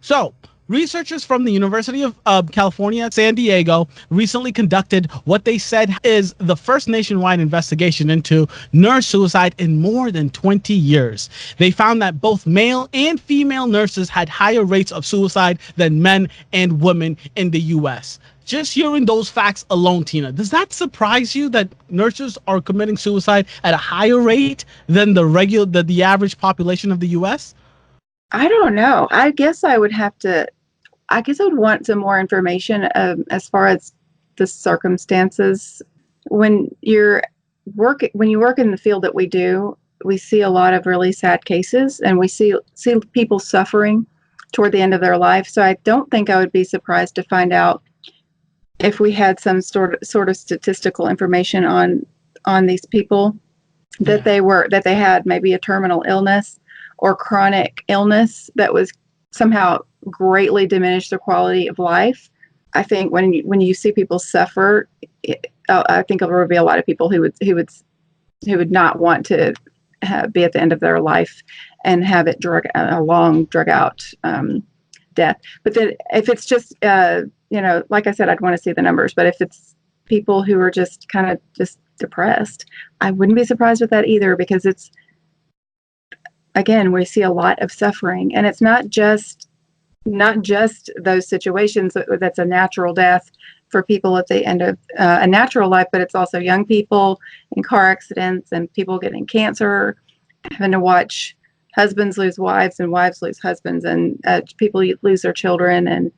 So, researchers from the University of California at San Diego recently conducted what they said is the first nationwide investigation into nurse suicide in more than 20 years. They found that both male and female nurses had higher rates of suicide than men and women in the U.S. Just hearing those facts alone, Tina, does that surprise you that nurses are committing suicide at a higher rate than the average population of the U.S.? I don't know. I guess I would want some more information as far as the circumstances. When when you work in the field that we do, we see a lot of really sad cases, and we see people suffering toward the end of their life. So I don't think I would be surprised to find out if we had some sort of statistical information on these people that they had maybe a terminal illness or chronic illness that was somehow greatly diminished their quality of life. I think when you see people suffer, I think there would be a lot of people who would not want to be at the end of their life and have it a long drug out death. But then if it's just like I said, I'd want to see the numbers. But if it's people who are just kind of just depressed, I wouldn't be surprised with that either, because again, we see a lot of suffering, and it's not just those situations that's a natural death for people at the end of a natural life, but it's also young people in car accidents and people getting cancer, having to watch husbands lose wives and wives lose husbands, and people lose their children, and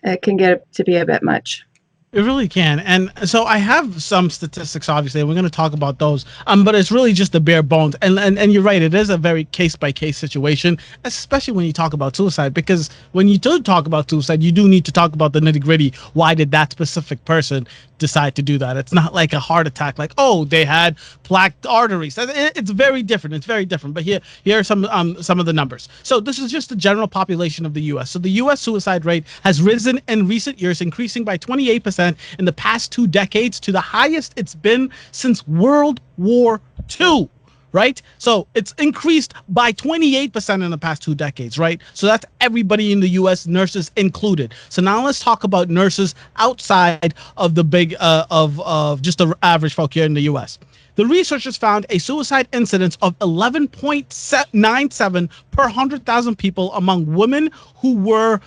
it can get to be a bit much. It really can. And so I have some statistics, obviously, and we're going to talk about those. But it's really just the bare bones. And you're right. It is a very case by case situation, especially when you talk about suicide, because when you do talk about suicide, you do need to talk about the nitty gritty. Why did that specific person decide to do that? It's not like a heart attack, like, oh, they had plaqued arteries. It's very different. It's very different. But here are some of the numbers. So this is just the general population of the U.S. So the U.S. suicide rate has risen in recent years, increasing by 28% in the past 2 decades to the highest it's been since World War II. Right? So it's increased by 28% in the past 2 decades, right? So that's everybody in the U.S., nurses included. So now let's talk about nurses outside of the big, of just the average folk here in the U.S. The researchers found a suicide incidence of 11.97 per 100,000 people among women who are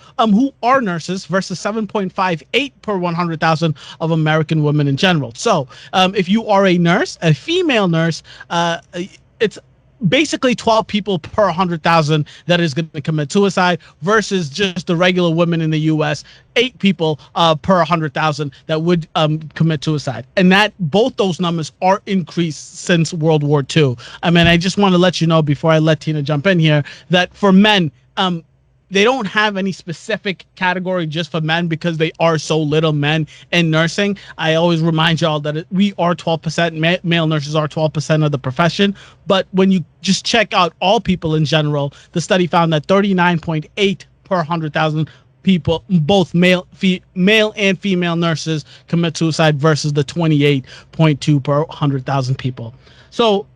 nurses versus 7.58 per 100,000 of American women in general. So if you are a nurse, a female nurse, it's basically 12 people per 100,000 that is going to commit suicide versus just the regular women in the U.S., 8 people per 100,000 that would commit suicide. And that both those numbers are increased since World War II. I mean, I just want to let you know before I let Tina jump in here that for men, they don't have any specific category just for men because they are so little men in nursing. I always remind y'all that we are 12%, male nurses are 12% of the profession. But when you just check out all people in general, the study found that 39.8 per 100,000 people, both male and female nurses commit suicide versus the 28.2 per 100,000 people. So,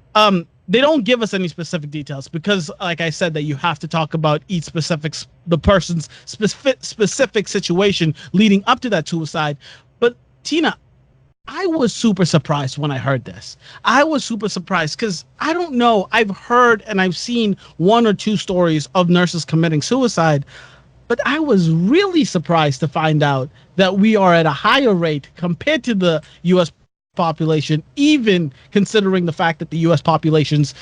they don't give us any specific details because, like I said, that you have to talk about the person's specific situation leading up to that suicide. But Tina, I was super surprised when I heard this. I was super surprised because I don't know. I've heard and I've seen 1 or 2 stories of nurses committing suicide, but I was really surprised to find out that we are at a higher rate compared to the U.S. population, even considering the fact that the U.S. population's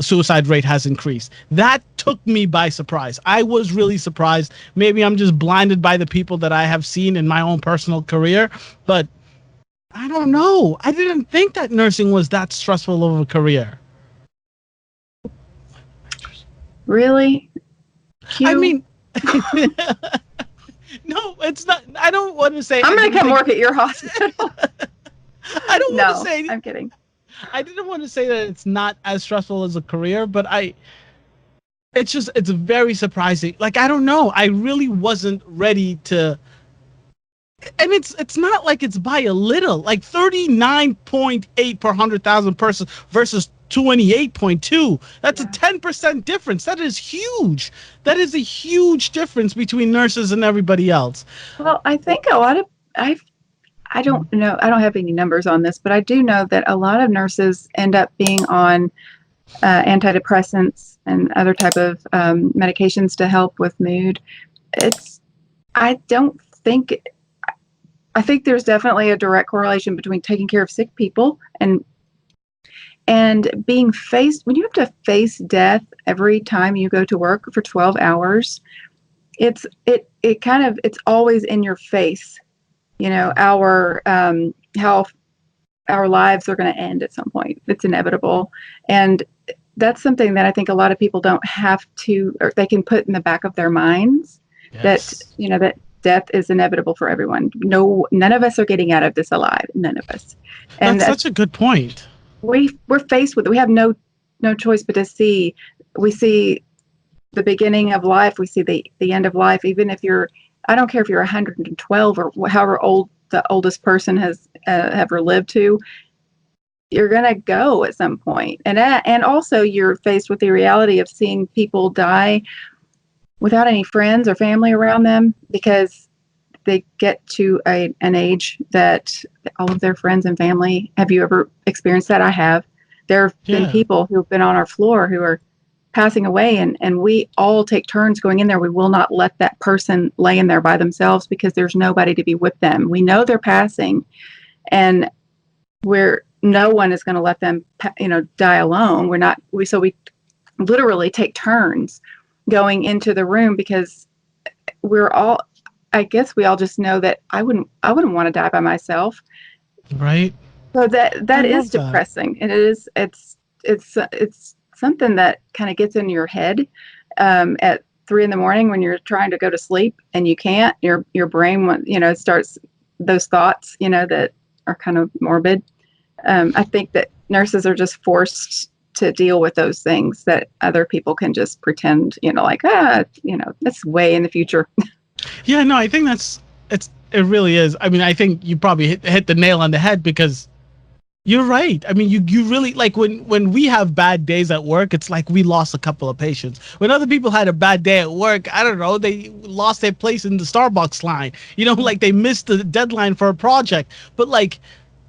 suicide rate has increased. That took me by surprise. I was really surprised. Maybe I'm just blinded by the people that I have seen in my own personal career, but I don't know. I didn't think that nursing was that stressful of a career. Really? I mean, no, it's not. I don't want to say. I'm going to come work at your hospital. I don't want to say. I'm kidding. I didn't want to say that it's not as stressful as a career, but it's very surprising. Like, I don't know. I really wasn't ready to. And it's not like it's by a little, like 39.8 per 100,000 person versus 28.2. That's Yeah. a 10% difference. That is huge. That is a huge difference between nurses and everybody else. Well, I think a lot of I I don't know, I don't have any numbers on this, but I do know that a lot of nurses end up being on antidepressants and other type of medications to help with mood. It's I don't think I think there's definitely a direct correlation between taking care of sick people and being faced when you have to face death every time you go to work for 12 hours. It kind of it's always in your face. You know, our how our lives are going to end at some point. It's inevitable, and that's something that I think a lot of people don't have to, or they can put in the back of their minds that Yes. that death is inevitable for everyone. No, none of us are getting out of this alive. None of us, and That's such a good point. we're faced with it. We have no choice but to see. We see the beginning of life. We see the end of life. Even if you're, I don't care if you're 112 or however old the oldest person has ever lived to. You're gonna go at some point, and also you're faced with the reality of seeing people die without any friends or family around them because they get to an age that all of their friends and family. Have you ever experienced that? I have. There have been Yeah. people who've been on our floor who are passing away, and we all take turns going in there. We will not let that person lay in there by themselves because there's nobody to be with them. We know they're passing, and we're no one is going to let them die alone. We literally take turns going into the room because we're all, I guess we all just know that I wouldn't want to die by myself. Right. So I that is love that. depressing, and it's something that kind of gets in your head at 3 in the morning when you're trying to go to sleep and you can't. Your brain, starts those thoughts, that are kind of morbid. I think that nurses are just forced to deal with those things that other people can just pretend, like, that's way in the future. Yeah, no, I think it really is. I mean, I think you probably hit the nail on the head because you're right. I mean, you really like when we have bad days at work, it's like we lost a couple of patients. When other people had a bad day at work, I don't know, they lost their place in the Starbucks line. Like they missed the deadline for a project. But like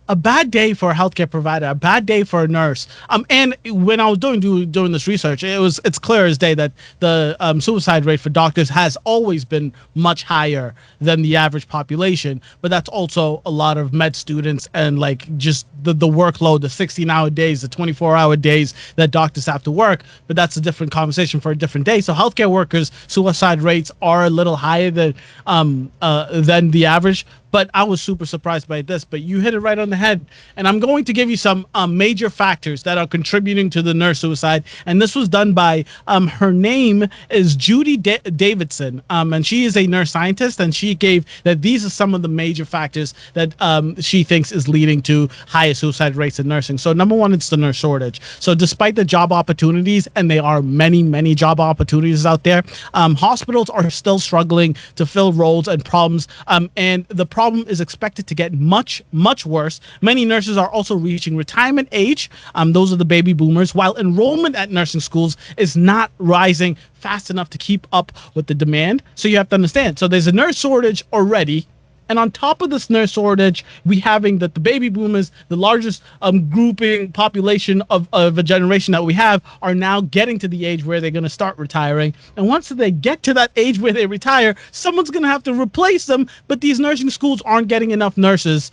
a bad day for a healthcare provider, a bad day for a nurse. And when I was doing this research, it's clear as day that the suicide rate for doctors has always been much higher than the average population. But that's also a lot of med students and like just the workload, the 16-hour days, the 24-hour days that doctors have to work. But that's a different conversation for a different day. So healthcare workers' suicide rates are a little higher than the average. But I was super surprised by this. But you hit it right on the head. And I'm going to give you some major factors that are contributing to the nurse suicide. And this was done by her name is Judy Davidson. And she is a nurse scientist. And she gave that these are some of the major factors that she thinks is leading to higher suicide rates in nursing. So number one, it's the nurse shortage. So despite the job opportunities, and there are many, many job opportunities out there, hospitals are still struggling to fill roles and problems. And the problem is expected to get much, much worse. Many nurses are also reaching retirement age. Those are the baby boomers, while enrollment at nursing schools is not rising fast enough to keep up with the demand. So you have to understand. So there's a nurse shortage already. And on top of this nurse shortage, we having that the baby boomers, the largest grouping population of a generation that we have, are now getting to the age where they're going to start retiring. And once they get to that age where they retire, someone's going to have to replace them. But these nursing schools aren't getting enough nurses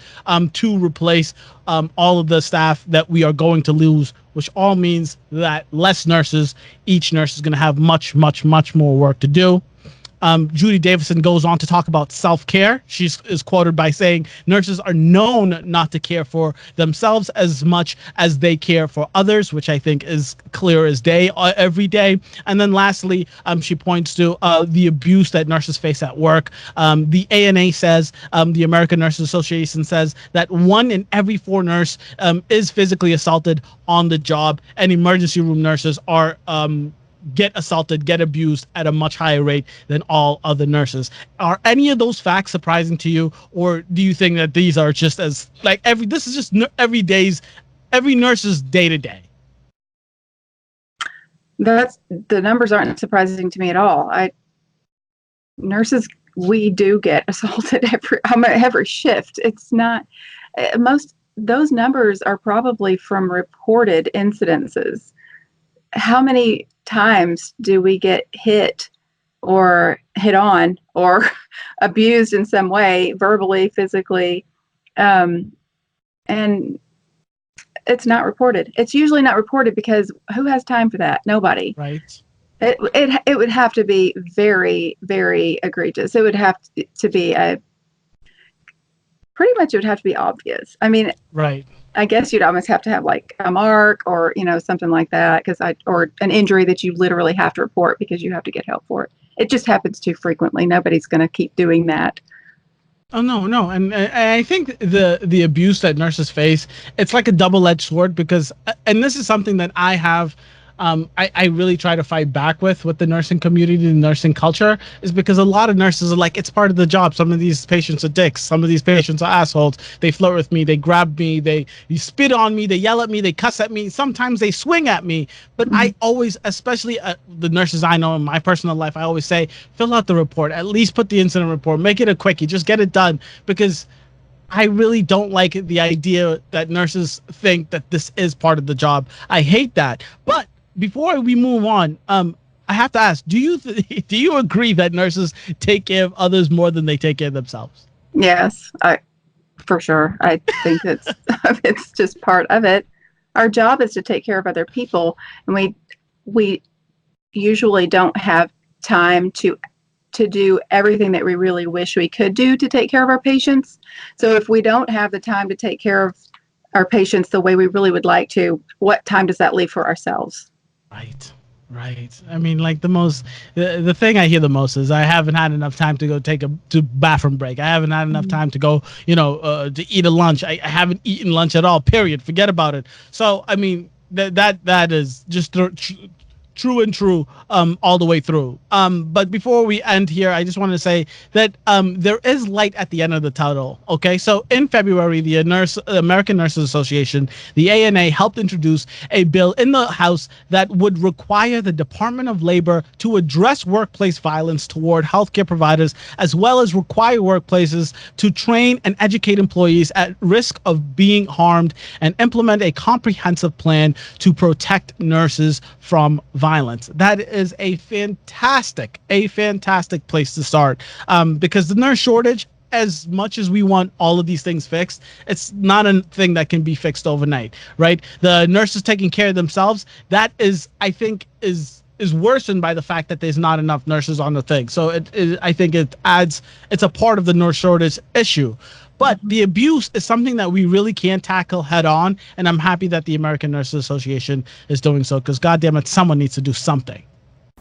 to replace all of the staff that we are going to lose, which all means that less nurses. Each nurse is going to have much, much, much more work to do. Judy Davidson goes on to talk about self-care. She is quoted by saying nurses are known not to care for themselves as much as they care for others, which I think is clear as day every day. And then lastly, she points to the abuse that nurses face at work. The ANA says, the American Nurses Association says that 1 in every 4 nurse is physically assaulted on the job, and emergency room nurses are get assaulted, get abused at a much higher rate than all other nurses. Are any of those facts surprising to you, or do you think that these are just as like every nurse's day to day? That's the numbers aren't surprising to me at all. I nurses we do get assaulted every shift. It's not most those numbers are probably from reported incidences. How many times do we get hit or hit on or abused in some way, verbally, physically, and it's not reported. It's usually not reported because who has time for that? Nobody. Right. It would have to be very, very egregious. It would have to be a pretty much it would have to be obvious. I mean, Right. I guess you'd almost have to have like a mark or something like that or an injury that you literally have to report because you have to get help for it. It just happens too frequently. Nobody's going to keep doing that. Oh no, no, and I think the abuse that nurses face, it's like a double-edged sword because, and this is something that I have, I really try to fight back with the nursing community, the nursing culture, is because a lot of nurses are like, it's part of the job. Some of these patients are dicks. Some of these patients are assholes. They flirt with me. They grab me. They spit on me. They yell at me. They cuss at me. Sometimes they swing at me. But I always, especially the nurses I know in my personal life, I always say, fill out the report. At least put the incident report. Make it a quickie. Just get it done because I really don't like the idea that nurses think that this is part of the job. I hate that. But before we move on, I have to ask: do you agree that nurses take care of others more than they take care of themselves? Yes, for sure. I think it's it's just part of it. Our job is to take care of other people, and we usually don't have time to do everything that we really wish we could do to take care of our patients. So if we don't have the time to take care of our patients the way we really would like to, what time does that leave for ourselves? Right. Right. I mean, like the thing I hear the most is I haven't had enough time to go take a bathroom break. I haven't had enough time to go, to eat a lunch. I haven't eaten lunch at all. Period. Forget about it. So, I mean, that is just true and true all the way through. But before we end here, I just want to say that there is light at the end of the tunnel. Okay, so in February, the American Nurses Association, the ANA, helped introduce a bill in the House that would require the Department of Labor to address workplace violence toward healthcare providers, as well as require workplaces to train and educate employees at risk of being harmed and implement a comprehensive plan to protect nurses from violence. That is a fantastic place to start, because the nurse shortage, as much as we want all of these things fixed, it's not a thing that can be fixed overnight, right? The nurses taking care of themselves, that is, I think, is worsened by the fact that there's not enough nurses on the thing. So I think it's a part of the nurse shortage issue. But the abuse is something that we really can't tackle head on. And I'm happy that the American Nurses Association is doing so because, goddamn it, someone needs to do something.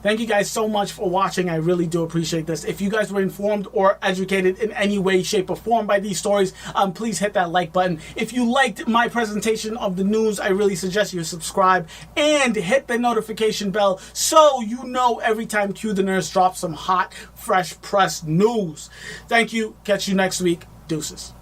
Thank you guys so much for watching. I really do appreciate this. If you guys were informed or educated in any way, shape, or form by these stories, please hit that like button. If you liked my presentation of the news, I really suggest you subscribe and hit the notification bell so you know every time Q the Nurse drops some hot, fresh press news. Thank you. Catch you next week. Deuces.